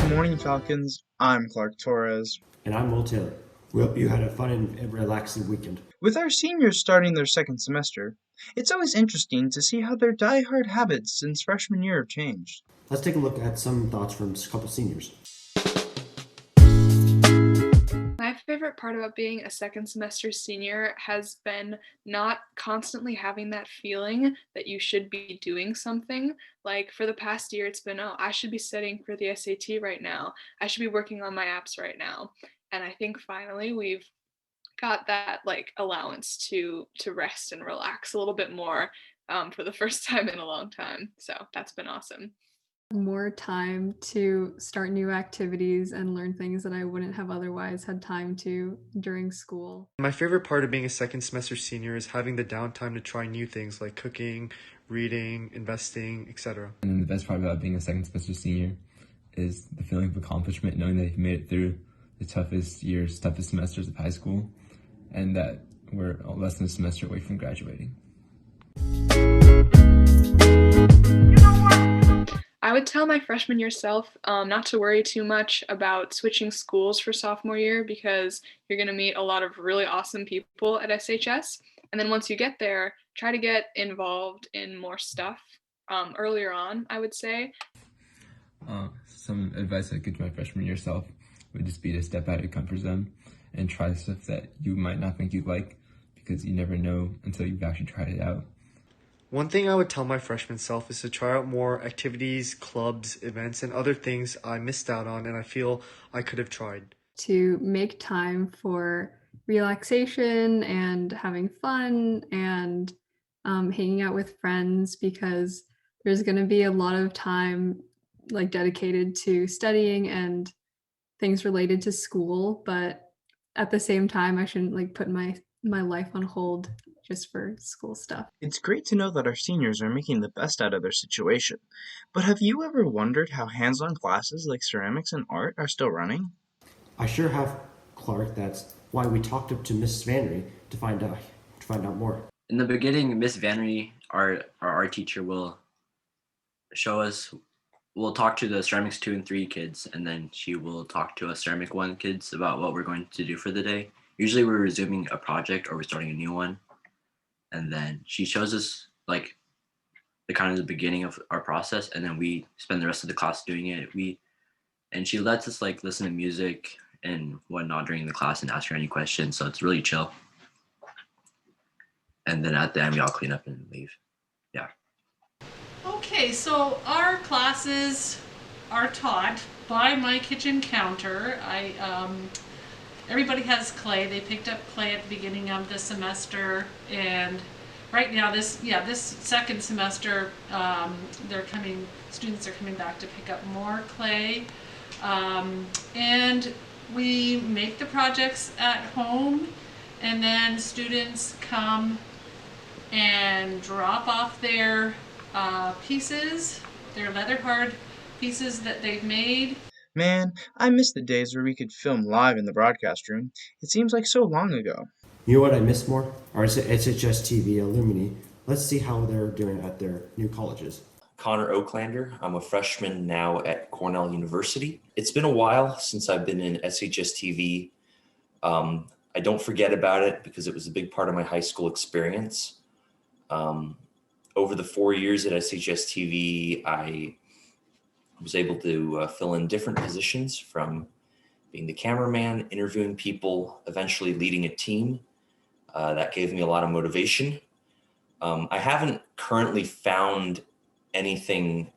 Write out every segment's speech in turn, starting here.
morning, Falcons. I'm Clark Torres. And I'm Will Taylor. We hope you had a fun and relaxing weekend. With our seniors starting their second semester, it's always interesting to see how their die-hard habits since freshman year have changed. Let's take a look at some thoughts from a couple seniors. My favorite part about being a second semester senior has been not constantly having that feeling that you should be doing something. Like for the past year, it's been, oh, I should be studying for the SAT right now. I should be working on my apps right now. And I think finally we've got that like allowance to rest and relax a little bit more for the first time in a long time. So that's been awesome. More time to start new activities and learn things that I wouldn't have otherwise had time to during school. My favorite part of being a second semester senior is having the downtime to try new things like cooking, reading, investing, etc. And the best part about being a second semester senior is the feeling of accomplishment, knowing that you've made it through the toughest years, toughest semesters of high school, and that we're less than a semester away from graduating. I would tell my freshman year self not to worry too much about switching schools for sophomore year because you're going to meet a lot of really awesome people at SHS. And then once you get there, try to get involved in more stuff earlier on, I would say. Some advice I could give my freshman year self would just be to step out of your comfort zone and try stuff that you might not think you'd like, because you never know until you've actually tried it out. One thing I would tell my freshman self is to try out more activities, clubs, events, and other things I missed out on and I feel I could have tried. To make time for relaxation and having fun and hanging out with friends, because there's going to be a lot of time like dedicated to studying and things related to school, but at the same time I shouldn't like put my life on hold just for school stuff. It's great to know that our seniors are making the best out of their situation. But have you ever wondered how hands-on classes like ceramics and art are still running? I sure have, Clark. That's why we talked up to Mrs. Vanry to find out more. In the beginning, Miss Vanry, our art teacher, will show us. We'll talk to the ceramics 2 and 3 kids, and then she will talk to us ceramic 1 kids about what we're going to do for the day. Usually, we're resuming a project or we're starting a new one, and then she shows us like the kind of the beginning of our process, and then we spend the rest of the class doing it. And she lets us like listen to music and whatnot during the class and ask her any questions. So it's really chill. And then at the end, we all clean up and leave. Yeah. Okay, so our classes are taught by my kitchen counter. Everybody has clay. They picked up clay at the beginning of the semester, and right now this second semester, students are coming back to pick up more clay, and we make the projects at home, and then students come and drop off their pieces, their leather hard pieces that they've made. Man, I miss the days where we could film live in the broadcast room. It seems like so long ago. You know what I miss more? Our SHSTV alumni. Let's see how they're doing at their new colleges. Connor Oaklander. I'm a freshman now at Cornell University. It's been a while since I've been in SHSTV. I don't forget about it because it was a big part of my high school experience. Over the 4 years at SHSTV, I was able to fill in different positions, from being the cameraman, interviewing people, eventually leading a team. That gave me a lot of motivation. I haven't currently found anything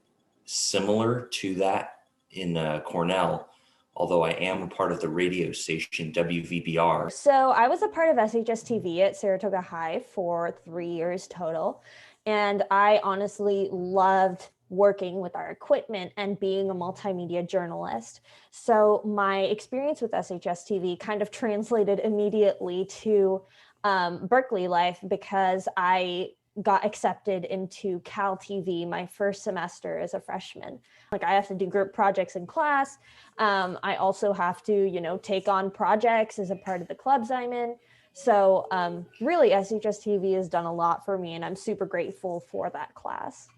similar to that in Cornell, although I am a part of the radio station WVBR. So I was a part of SHSTV at Saratoga High for 3 years total, and I honestly loved working with our equipment and being a multimedia journalist. So my experience with SHSTV kind of translated immediately to Berkeley life, because I got accepted into Cal TV my first semester as a freshman. Like, I have to do group projects in class. I also have to, take on projects as a part of the clubs I'm in. So really, SHSTV has done a lot for me, and I'm super grateful for that class.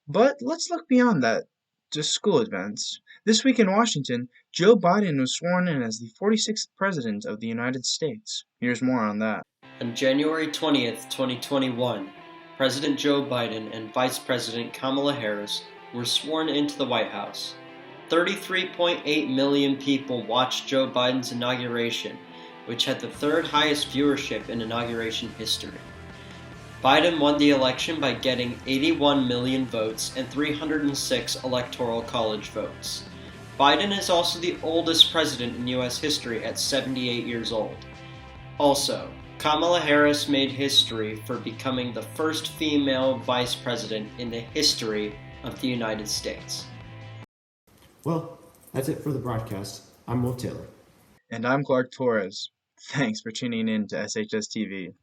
But let's look beyond that. to school events. This week in Washington, Joe Biden was sworn in as the 46th President of the United States. Here's more on that. On January 20th, 2021, President Joe Biden and Vice President Kamala Harris were sworn into the White House. 33.8 million people watched Joe Biden's inauguration, which had the third highest viewership in inauguration history. Biden won the election by getting 81 million votes and 306 electoral college votes. Biden is also the oldest president in U.S. history at 78 years old. Also, Kamala Harris made history for becoming the first female vice president in the history of the United States. Well, that's it for the broadcast. I'm Will Taylor. And I'm Clark Torres. Thanks for tuning in to SHSTV.